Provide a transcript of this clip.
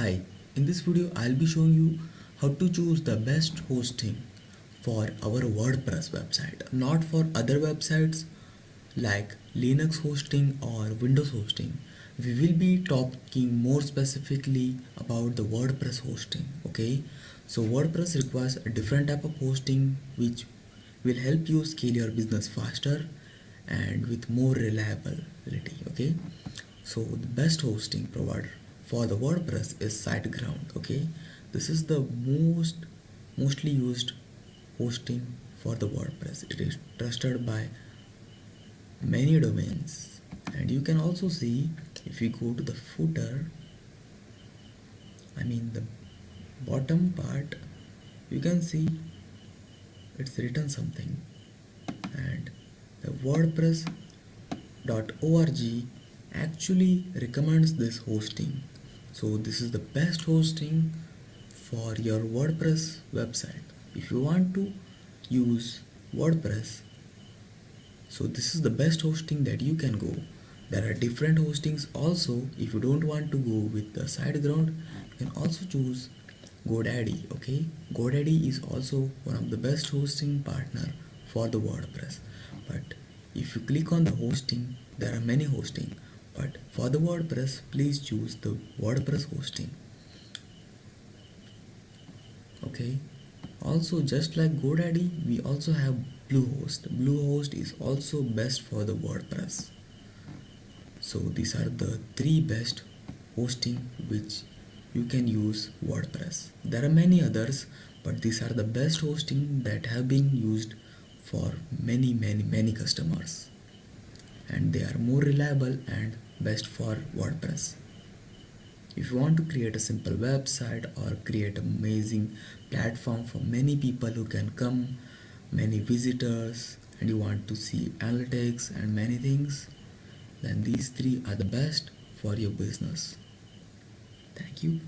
Hi, in this video I'll be showing you how to choose the best hosting for our WordPress website, not for other websites like Linux hosting or Windows hosting. We will be talking more specifically about the WordPress hosting. Okay, so WordPress requires a different type of hosting which will help you scale your business faster and with more reliability. Okay, so the best hosting provider for the WordPress is Siteground. Okay, this is the mostly used hosting for the WordPress. It is trusted by many domains, and you can also see if you go to the footer, I mean the bottom part, you can see it's written something, and the WordPress.org actually recommends this hosting. So this is the best hosting for your WordPress website. If you want to use WordPress, so this is the best hosting that you can go. There are different hostings also. If you don't want to go with the SiteGround, you can also choose Godaddy. Okay, Godaddy is also one of the best hosting partner for the WordPress. But if you click on the hosting, there are many hosting. But for the WordPress, please choose the WordPress hosting. Okay, also just like Godaddy, we also have Bluehost. Bluehost is also best for the WordPress. So these are the three best hosting which you can use WordPress. There are many others, but these are the best hosting that have been used for many customers, and they are more reliable and best for WordPress. If you want to create a simple website or create an amazing platform for many people who can come, many visitors, and you want to see analytics and many things, then these three are the best for your business. Thank you.